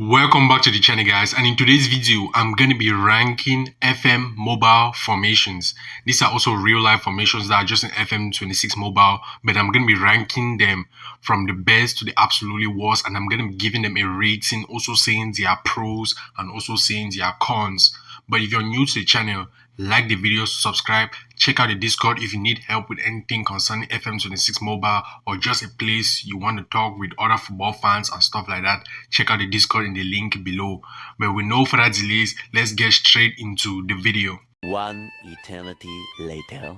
Welcome back to the channel, guys, and in today's video I'm going to be ranking FM mobile formations. These are also real life formations that are just in FM26 Mobile, but I'm going to be ranking them from the best to the absolutely worst, and I'm going to be giving them a rating, also saying their pros and also saying their cons. But if you're new to the channel, like the video, subscribe, check out the Discord if you need help with anything concerning FM26 Mobile or just a place you want to talk with other football fans and stuff like that. Check out the Discord in the link below. But with no further delays, let's get straight into the video. One eternity later.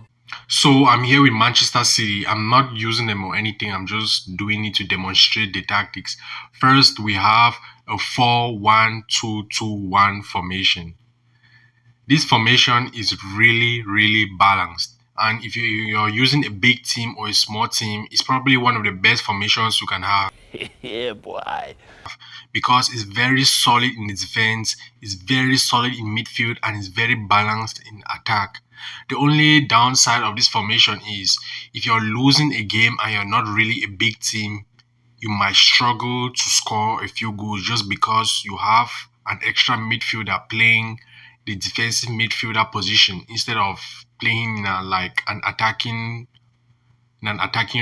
So I'm here with Manchester City. I'm not using them or anything. I'm just doing it to demonstrate the tactics. First, we have a 4-1-2-2-1 formation. This formation is really balanced. And if you're using a big team or a small team, it's probably one of the best formations you can have. Yeah, boy. Because it's very solid in the defense, it's very solid in midfield, and it's very balanced in attack. The only downside of this formation is if you're losing a game and you're not really a big team, you might struggle to score a few goals just because you have an extra midfielder playing the defensive midfielder position instead of playing in an attacking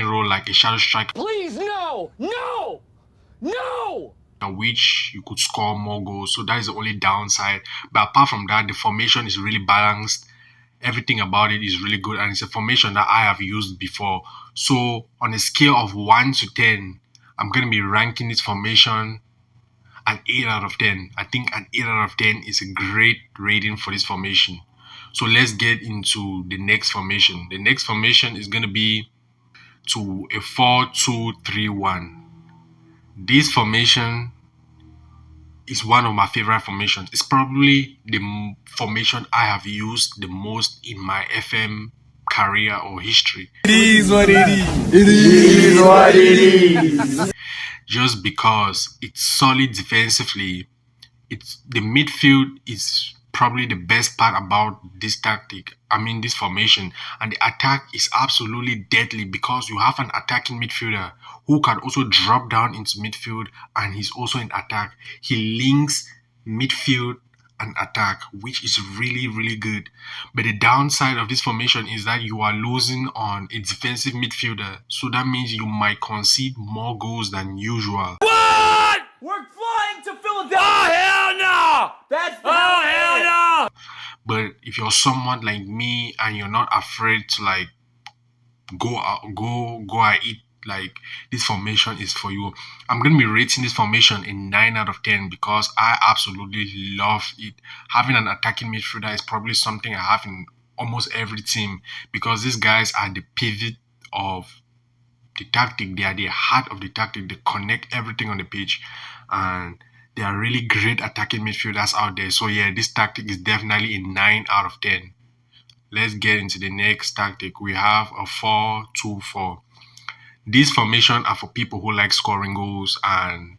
role like a shadow striker. Please, no! No! No! Which you could score more goals. So that is the only downside. But apart from that, the formation is really balanced. Everything about it is really good, and it's a formation that I have used before. So on a scale of 1 to 10, I'm going to be ranking this formation an 8 out of 10. I think an 8 out of 10 is a great rating for this formation. So let's get into the next formation. The next formation is going to be to a 4-2-3-1. This formation is one of my favorite formations. It's probably the formation I have used the most in my FM career or history. It is what it is. It is what it is. Just because it's solid defensively, the midfield is probably the best part about this tactic. This formation, and the attack is absolutely deadly because you have an attacking midfielder who can also drop down into midfield, and he's also in attack. He links midfield and attack, which is really good. But the downside of this formation is that you are losing on a defensive midfielder, so that means you might concede more goals than usual. What? We're flying to Philadelphia! Oh, hell no! That's hell no! But if you're someone like me and you're not afraid to go and eat, this formation is for you. I'm gonna be rating this formation a 9 out of 10 because I absolutely love it. Having an attacking midfielder is probably something I have in almost every team because these guys are the pivot of the tactic. They are the heart of the tactic. They connect everything on the pitch, and they are really great attacking midfielders out there. So yeah, this tactic is definitely a 9 out of 10. Let's get into the next tactic. We have a 4-2-4. These formations are for people who like scoring goals, and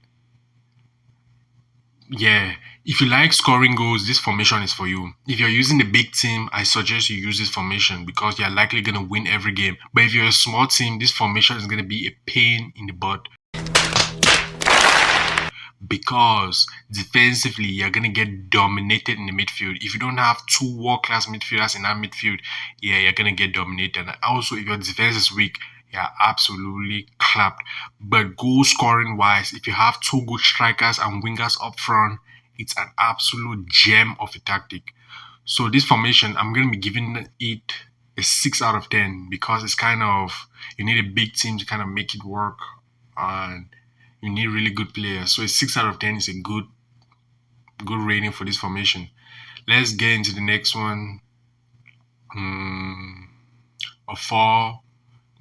yeah, if you like scoring goals, this formation is for you. If you're using a big team, I suggest you use this formation because you're likely going to win every game. But if you're a small team, this formation is going to be a pain in the butt because defensively you're going to get dominated in the midfield. If you don't have two world-class midfielders in that midfield, yeah, you're going to get dominated. And also, if your defense is weak, yeah, absolutely clapped. But goal scoring wise, if you have two good strikers and wingers up front, it's an absolute gem of a tactic. So this formation, I'm going to be giving it a 6 out of 10 because it's you need a big team to kind of make it work, and you need really good players. So a 6 out of 10 is a good rating for this formation. Let's get into the next one.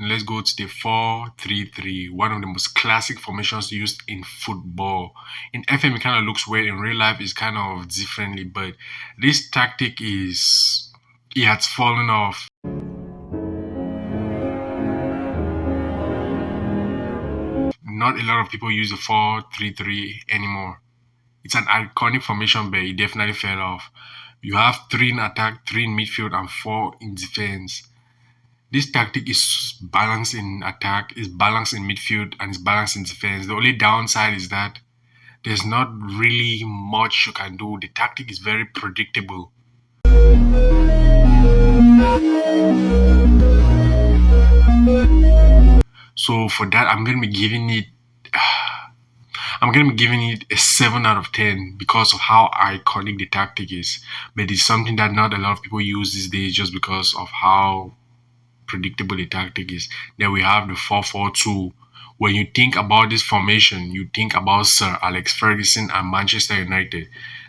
Let's go to the 4-3-3, one of the most classic formations used in football. In FM, it kind of looks weird. In real life, it's kind of differently, but this tactic it has fallen off. Not a lot of people use the 4-3-3 anymore. It's an iconic formation, but it definitely fell off. You have 3 in attack, 3 in midfield, and 4 in defense. This tactic is balanced in attack, is balanced in midfield, and is balanced in defense. The only downside is that there's not really much you can do. The tactic is very predictable. So for that, I'm gonna be giving it a 7 out of 10 because of how iconic the tactic is. But it's something that not a lot of people use these days just because of how predictable the tactic is. Then we have the 4-4-2. When you think about this formation, you think about Sir Alex Ferguson and Manchester United.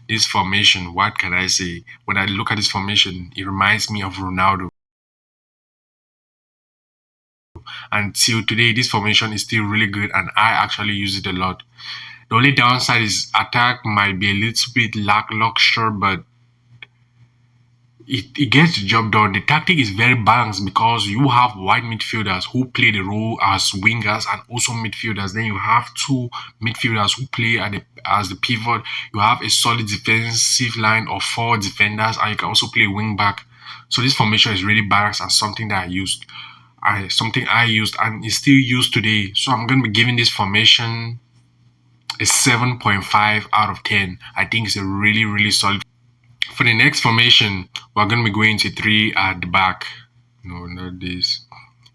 This formation, what can I say? When I look at this formation, it reminds me of Ronaldo. Until today, this formation is still really good and I actually use it a lot. The only downside is attack might be a little bit lackluster, but it gets the job done. The tactic is very balanced because you have wide midfielders who play the role as wingers and also midfielders. Then you have two midfielders who play as the pivot. You have a solid defensive line of 4 defenders, and you can also play wing back. So this formation is really balanced and something that something I used and is still used today. So I'm going to be giving this formation a 7.5 out of 10. I think it's a really, really solid. For the next formation, we're going to be going to 3 at the back. No, not this.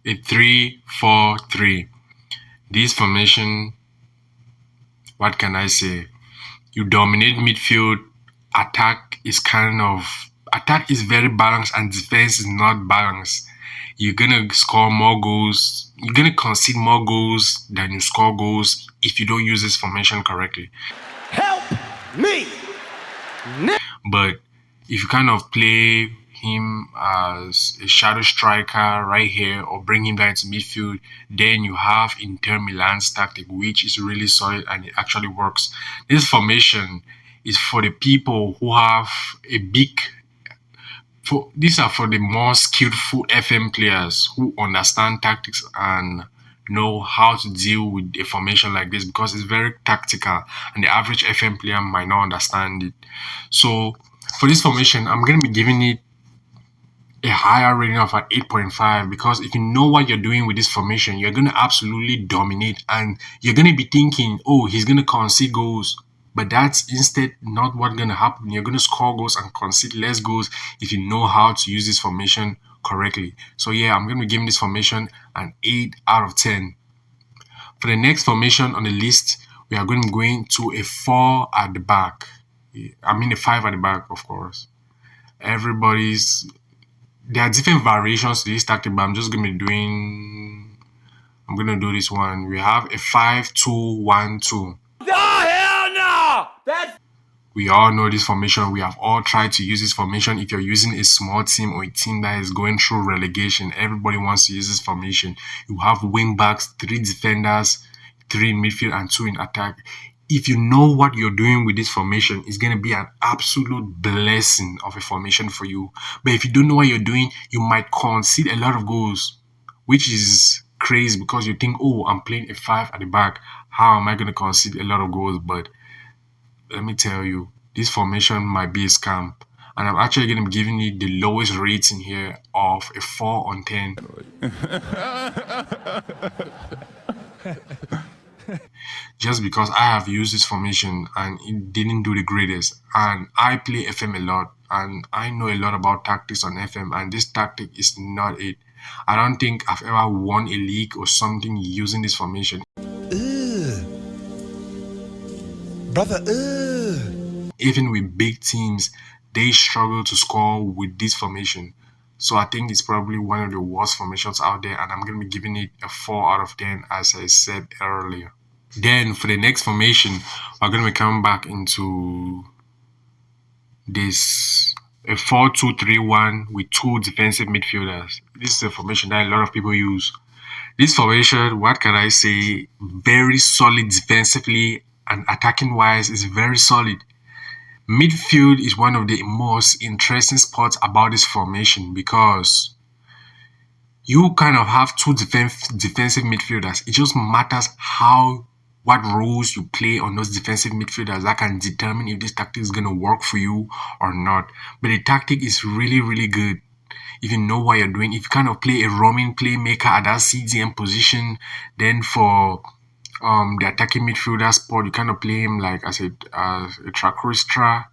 A 3-4-3. This formation, what can I say? You dominate midfield. Attack is very balanced and defense is not balanced. You're gonna score more goals. You're gonna concede more goals than you score goals if you don't use this formation correctly. Help me! But if you kind of play him as a shadow striker right here or bring him down into midfield, then you have Inter Milan's tactic, which is really solid and it actually works. This formation is for the people who have a big these are for the more skillful FM players who understand tactics and know how to deal with a formation like this because it's very tactical and the average FM player might not understand it. So for this formation, I'm going to be giving it a higher rating of an 8.5 because if you know what you're doing with this formation, you're going to absolutely dominate and you're going to be thinking, oh, he's going to concede goals. But that's instead not what's going to happen. You're going to score goals and concede less goals if you know how to use this formation correctly. So yeah, I'm going to be giving this formation an 8 out of 10. For the next formation on the list, we are going to be going to a 4 at the back. I mean a 5 at the back, of course. There are different variations to this tactic, but I'm going to do this one. We have a 5-2-1-2. We all know this formation. We have all tried to use this formation. If you're using a small team or a team that is going through relegation, everybody wants to use this formation. You have wing backs, 3 defenders, 3 in midfield, and 2 in attack. If you know what you're doing with this formation, it's going to be an absolute blessing of a formation for you. But if you don't know what you're doing, you might concede a lot of goals, which is crazy because you think, oh, I'm playing a 5 at the back. How am I going to concede a lot of goals? But let me tell you, this formation might be a scam. And I'm actually going to be giving it the lowest rating here of a 4 on 10. Just because I have used this formation and it didn't do the greatest. And I play FM a lot and I know a lot about tactics on FM and this tactic is not it. I don't think I've ever won a league or something using this formation. Brother, Even with big teams, they struggle to score with this formation. So I think it's probably one of the worst formations out there and I'm going to be giving it a 4 out of 10 as I said earlier. Then for the next formation, we're going to be coming back into this a 4-2-3-1 with 2 defensive midfielders. This is a formation that a lot of people use. This formation, what can I say, very solid defensively and attacking wise is very solid. Midfield is one of the most interesting spots about this formation because you kind of have 2 defensive midfielders. It just matters what roles you play on those defensive midfielders that can determine if this tactic is going to work for you or not. But the tactic is really, really good if you know what you're doing. If you kind of play a roaming playmaker at that CDM position, then for the attacking midfielder spot. You kind of play him like as a trackrista.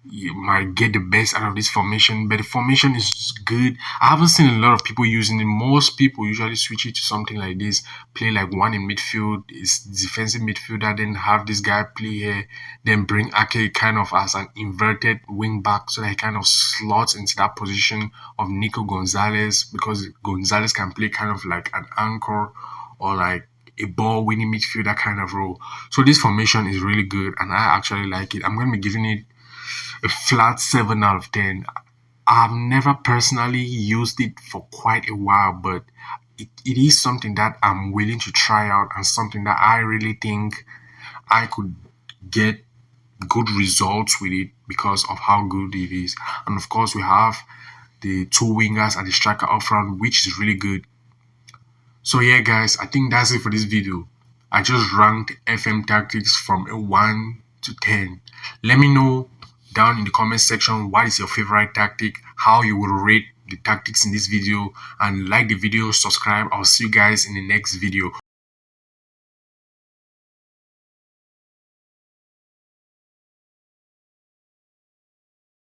You might get the best out of this formation, but the formation is good. I haven't seen a lot of people using it. Most people usually switch it to something like this, play like one in midfield, is defensive midfielder, then have this guy play here, then bring Ake kind of as an inverted wing back so that he kind of slots into that position of Nico Gonzalez, because Gonzalez can play kind of like an anchor or like a ball winning midfielder kind of role. So this formation is really good and I actually like it. I'm going to be giving it a flat 7 out of 10. I've never personally used it for quite a while, but it is something that I'm willing to try out and something that I really think I could get good results with it because of how good it is. And of course, we have the two wingers and the striker up front, which is really good. So yeah, guys, I think that's it for this video. I just ranked FM tactics from a 1 to 10. Let me know down in the comment section what is your favorite tactic, how you will rate the tactics in this video, and like the video, subscribe. I'll see you guys in the next video.